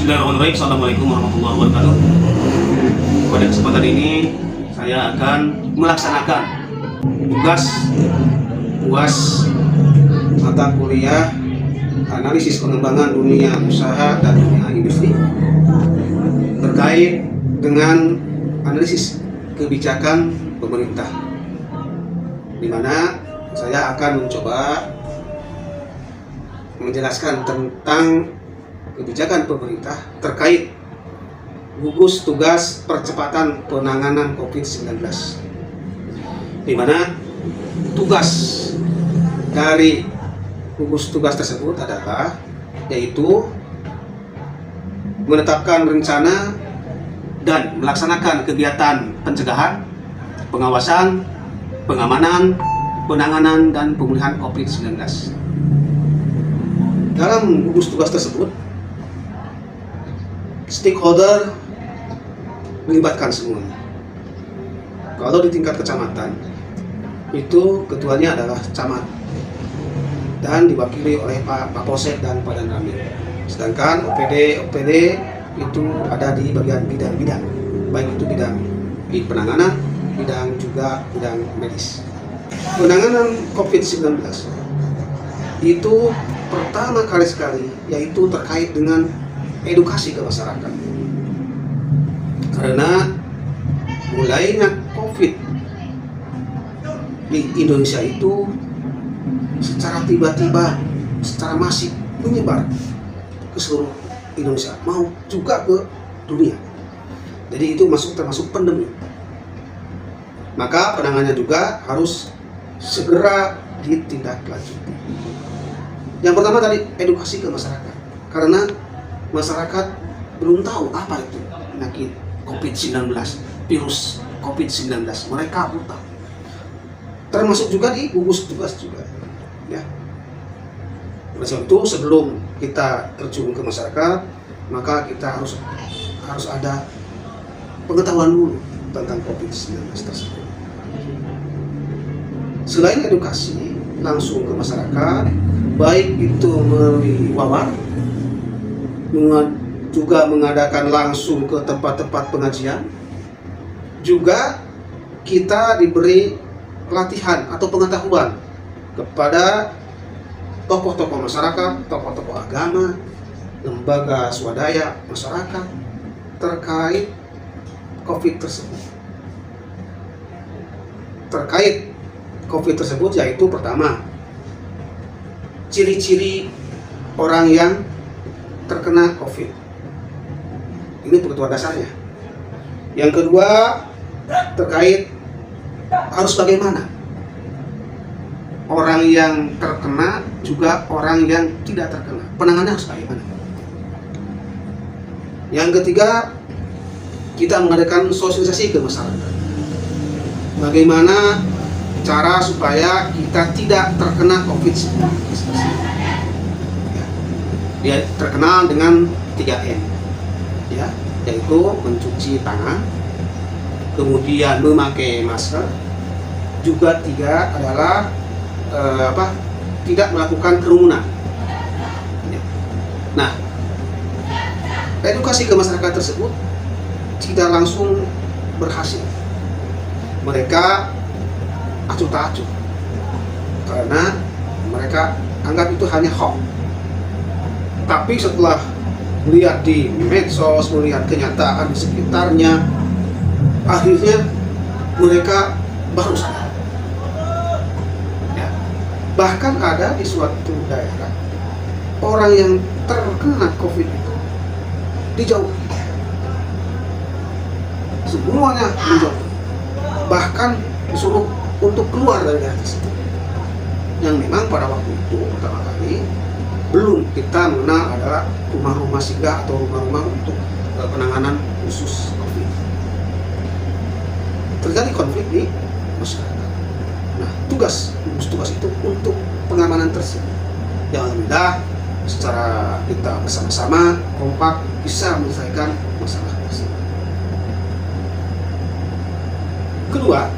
Bismillahirrahmanirrahim. Assalamualaikum warahmatullahi wabarakatuh. Pada kesempatan ini saya akan melaksanakan tugas UAS mata kuliah analisis pengembangan dunia usaha dan dunia industri terkait dengan analisis kebijakan pemerintah, di mana saya akan mencoba menjelaskan tentang kebijakan pemerintah terkait gugus tugas percepatan penanganan COVID-19, di mana tugas dari gugus tugas tersebut adalah yaitu menetapkan rencana dan melaksanakan kegiatan pencegahan, pengawasan, pengamanan, penanganan, dan pemulihan COVID-19. Dalam gugus tugas tersebut, stakeholder melibatkan semuanya. Kalau di tingkat kecamatan, itu ketuanya adalah camat dan diwakili oleh Pak Polsek dan Pak Danramil. Sedangkan OPD itu ada di bagian bidang-bidang, baik itu bidang penanganan, bidang medis. Penanganan COVID-19 itu pertama kali sekali yaitu terkait dengan edukasi ke masyarakat, karena mulainya COVID di Indonesia itu secara tiba-tiba, secara masif menyebar ke seluruh Indonesia, mau juga ke dunia. Jadi itu termasuk pandemi. Maka penanganannya juga harus segera ditindaklanjuti. Yang pertama tadi edukasi ke masyarakat, karena masyarakat belum tahu apa itu penyakit COVID-19, virus COVID-19. Mereka buta. Termasuk juga di gugus tugas juga, ya. Oleh sebab itu, sebelum kita terjun ke masyarakat, maka kita harus ada pengetahuan dulu tentang COVID-19 tersebut. Selain edukasi langsung ke masyarakat, baik itu melalui wawar, juga mengadakan langsung ke tempat-tempat pengajian, juga kita diberi pelatihan atau pengetahuan kepada tokoh-tokoh masyarakat, tokoh-tokoh agama, lembaga swadaya masyarakat terkait COVID tersebut. Terkait COVID tersebut yaitu pertama, ciri-ciri orang yang terkena COVID. Ini pengetahuan dasarnya. Yang kedua, terkait harus bagaimana orang yang terkena juga orang yang tidak terkena, penanganannya harus bagaimana. Yang ketiga, kita mengadakan sosialisasi ke masyarakat, bagaimana cara supaya kita tidak terkena COVID-19. Dia terkenal dengan 3M, ya, yaitu mencuci tangan, kemudian memakai masker, juga 3 adalah tidak melakukan kerumunan. Nah, edukasi ke masyarakat tersebut tidak langsung berhasil. Mereka acuh tak acuh, karena mereka anggap itu hanya hoax. Tapi setelah melihat di medsos, melihat kenyataan di sekitarnya, akhirnya mereka baru sadar. Ya. Bahkan ada di suatu daerah orang yang terkena COVID itu dijauhi, semuanya dijauhi, bahkan disuruh untuk keluar dari daerah tersebut. Yang memang pada waktu itu pertama kali belum kita mengenal adalah rumah-rumah singgah atau rumah-rumah untuk penanganan khusus COVID. Terjadi konflik di masyarakat. Nah, gugus tugas itu untuk pengamanan tersebut. Yang alhamdulillah secara kita bersama-sama kompak bisa menyelesaikan masalah tersebut. Kedua,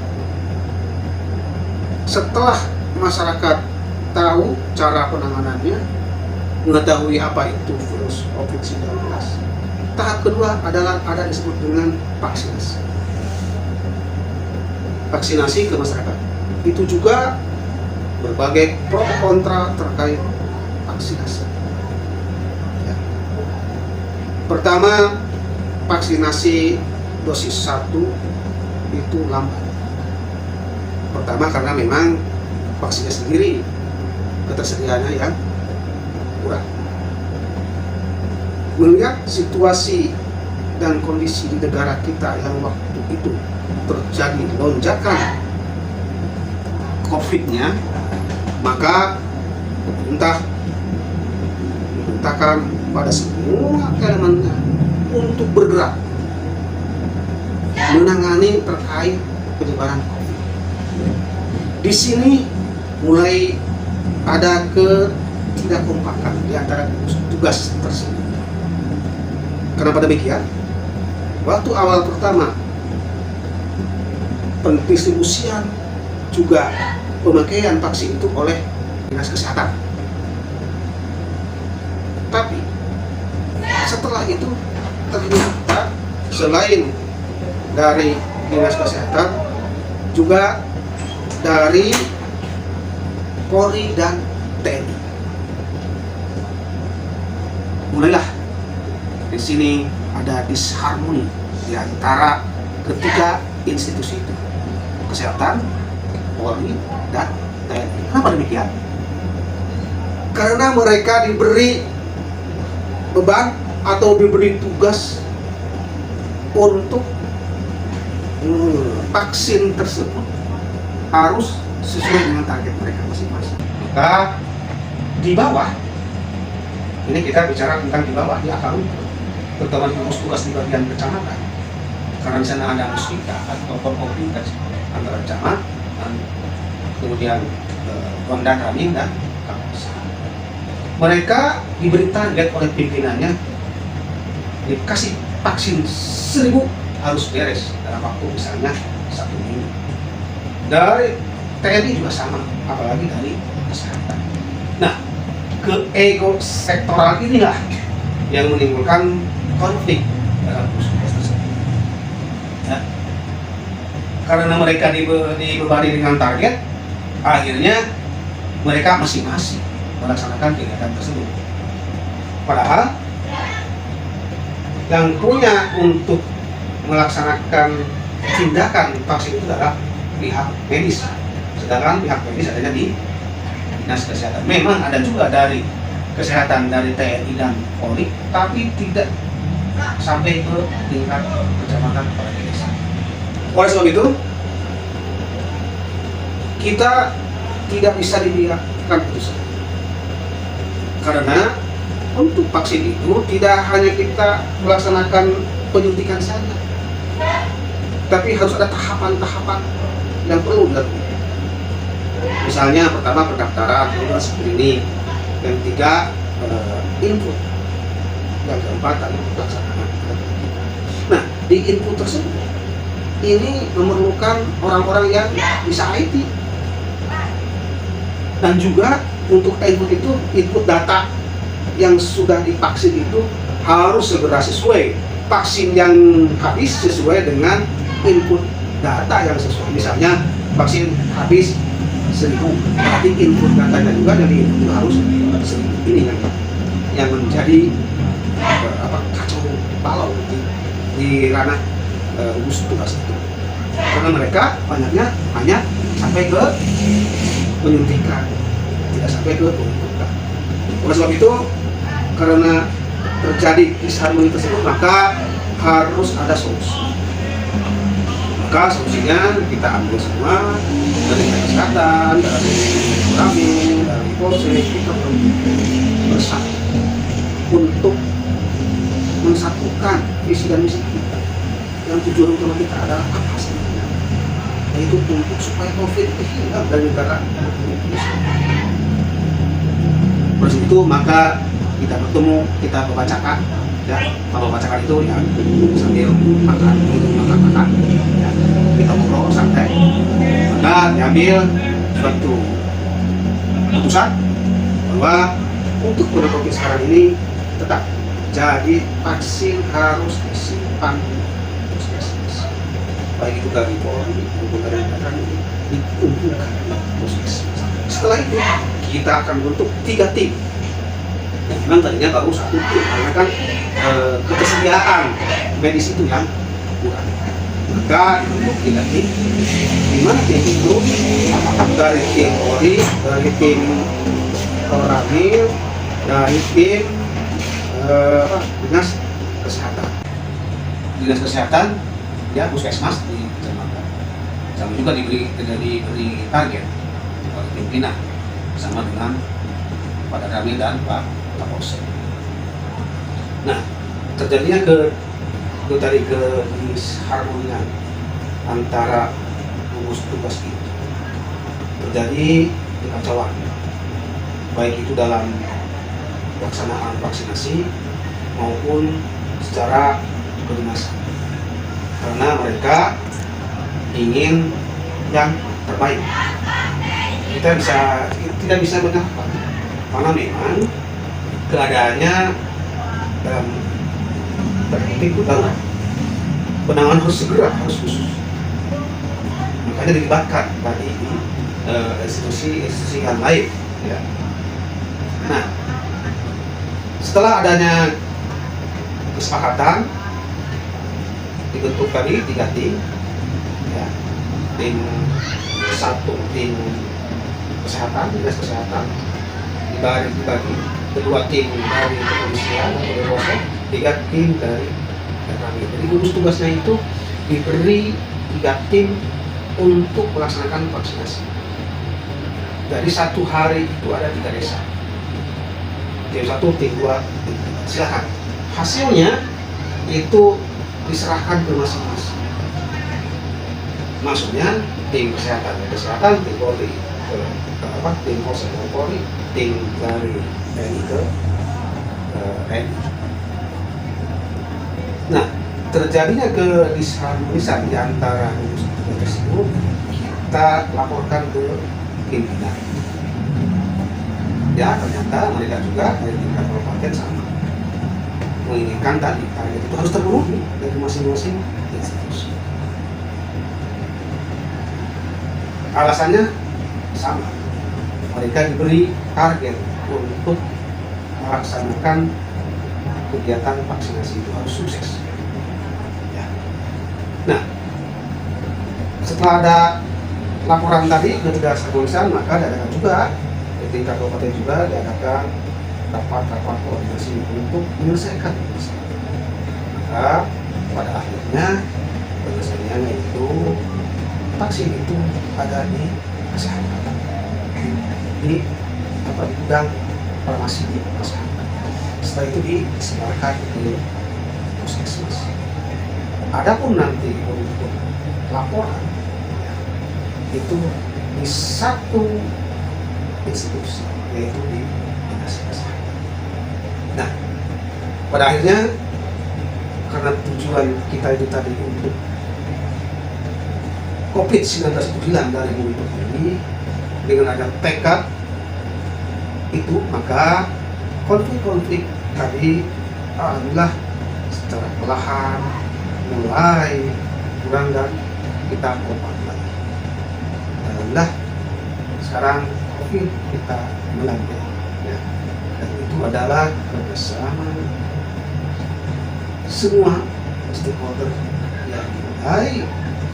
setelah masyarakat tahu cara penanganannya, mengetahui apa itu virus COVID-19, tahap kedua adalah ada disebut dengan vaksinasi. Vaksinasi ke masyarakat. Itu juga berbagai pro kontra terkait vaksinasi. Ya. Pertama, vaksinasi dosis 1 itu lambat. Pertama karena memang vaksinnya sendiri ketersediaannya yang kurang. Melihat situasi dan kondisi di negara kita yang waktu itu terjadi lonjakan COVID-nya, maka pemerintah memerintahkan pada semua elemennya untuk bergerak menangani terkait penyebaran COVID. Di sini mulai ada ketidakkompakan di antara tugas tersebut. Kenapa demikian? Waktu awal pertama pendistribusian juga pemakaian vaksin itu oleh Dinas Kesehatan. Tapi setelah itu ternyata selain dari Dinas Kesehatan juga dari Polri dan TNI. Mulailah di sini ada disharmoni di antara ketiga institusi itu, kesehatan, Polri, dan TNI. Kenapa demikian? Karena mereka diberi beban atau diberi tugas untuk vaksin tersebut harus sesuai dengan target mereka masing-masing. Maka di bawah, ini kita bicara tentang di bawah, di akar rumput, terutama di gugus tugas di bagian kecamatan, karena di sana ada muskita atau komunitas antara camat, kemudian Pemda kami dan Kapolres. Mereka diberi target oleh pimpinannya, dikasih vaksin 1000 harus beres dalam waktu misalnya 1 minggu. Dari TNI juga sama, apalagi dari kesehatan. Nah, keego sektoral inilah yang menimbulkan konflik dalam proses tersebut. Ya. Karena mereka dibebani dengan target, akhirnya mereka masing-masing melaksanakan kegiatan tersebut. Padahal yang punya untuk melaksanakan tindakan vaksin itu adalah pihak medis, sedangkan pihak medis adanya di Dinas Kesehatan. Memang ada juga dari kesehatan dari TNI dan Polri, tapi tidak sampai ke tingkat kecamatan pada desa. Oleh sebab itu, kita tidak bisa dibiarkan itu saja. Karena untuk vaksin itu tidak hanya kita melaksanakan penyuntikan saja, tapi harus ada tahapan-tahapan yang perlu dilakukan. Misalnya pertama pendaftaran, kemudian screening, yang ketiga input, yang keempat adalah pelaksanaan. Nah, di input tersebut ini memerlukan orang-orang yang bisa IT, dan juga untuk input itu, input data yang sudah divaksin itu harus segera sesuai. Vaksin yang habis sesuai dengan input data yang sesuai. Misalnya vaksin habis 1000, berarti input datanya juga dari input itu harus 1000. Ini yang menjadi kacau balau di ranah gugus tugas itu. Karena mereka banyaknya hanya sampai ke penyuntikan, tidak sampai ke penuntutan. Oleh sebab itu, karena terjadi disharmoni tersebut, maka harus ada solusi. Maka solusinya kita ambil semua dari kesehatan, dari kami, dari Polsek, kita bersatu untuk mensatukan visi dan misi kita. Yang tujuan utama kita adalah apa sebenarnya? Yaitu untuk supaya COVID hilang dari negara Indonesia. Oleh itu maka kita bertemu, kita membacakan, ya, kalau membacakan itu ya sambil makan, ya, kita ngobrol santai, maka diambil suatu keputusan bahwa untuk COVID sekarang ini tetap Jadi vaksin harus disimpan di puskesmas. Baik itu dari Polri maupun dari negara dikumpulkan di puskesmas. Setelah itu kita akan bentuk 3 tim. Yang memang tadinya baru 1 tim karena kan ketersediaan medis itu yang kurang. Maka dibentuk 3 tim. Di mana tim itu dari tim Polri, dari tim Ramil, dari tim dinas kesehatan. Dinas kesehatan ya puskesmas di kecamatan. Sama juga diberi target oleh pimpinan sama dengan Pak Ramil dan Pak Kapolsek. Nah, terjadinya disharmonian antara gugus tugas itu, terjadi kekacauan baik itu dalam pelaksanaan vaksinasi maupun secara kedinasan, karena mereka ingin yang terbaik. Kita tidak bisa mengapak karena memang keadaannya dalam terpenting itu darurat. Penanganan harus segera, harus khusus. Makanya dilibatkan tadi di institusi yang lain. Ya. Nah, setelah adanya kesepakatan dibentuk tadi 3 tim, ya, tim 1 tim kesehatan, dinas kesehatan dibagi, 2 tim dari kepolisian atau dari Polsek, 3 tim dari kami. Jadi gugus tugasnya itu diberi 3 tim untuk melaksanakan vaksinasi. Dari 1 hari itu ada 3 desa. Tim 1, tim 2, tim 3. Silakan. Hasilnya itu diserahkan ke masing-masing. Maksudnya tim kesehatan, tim Polri, tim Polsek Polri, tim dari TNI ke TNI. Nah, terjadinya disharmonisan di antara gugus tugas tersebut, kita laporkan ke pimpinan. Ya, ternyata mereka juga dari tingkat kabupaten sama menginginkan tadi target itu harus terpenuhi dari masing-masing institusi. Alasannya sama, mereka diberi target untuk melaksanakan kegiatan vaksinasi itu harus sukses. Ya. Nah, setelah ada laporan tadi ketidakharmonisan, maka diadakan juga di tingkat kabupaten juga diadakan rapat koordinasi untuk menyelesaikan masalah. Maka pada akhirnya penyelesaiannya itu vaksin itu ada di kesehatan, di bidang farmasi di kesehatan. Setelah itu disebarkan ke puskesmas. Adapun nanti untuk laporan itu di 1 institusi, yaitu di dinas kesehatan. Nah, pada akhirnya karena tujuan kita itu tadi untuk COVID-19 itu hilang dari bumi ini, dengan ada tekad itu, maka konflik-konflik tadi alhamdulillah secara perlahan mulai kurang dan kita kompak lagi. Alhamdulillah sekarang COVID kita melandai, ya. Dan itu adalah kerjasama semua stakeholder yang mulai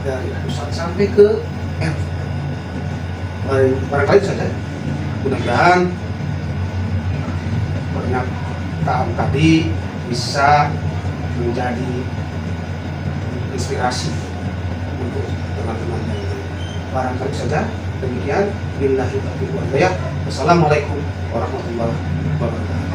dari pusat sampai ke RW. Barangkali saja, mudah-mudahan pernyataan tadi bisa menjadi inspirasi untuk teman-teman yang lain. Barangkali saja demikian. Billahi taufiq wal hidayah. Wassalamualaikum warahmatullahi wabarakatuh.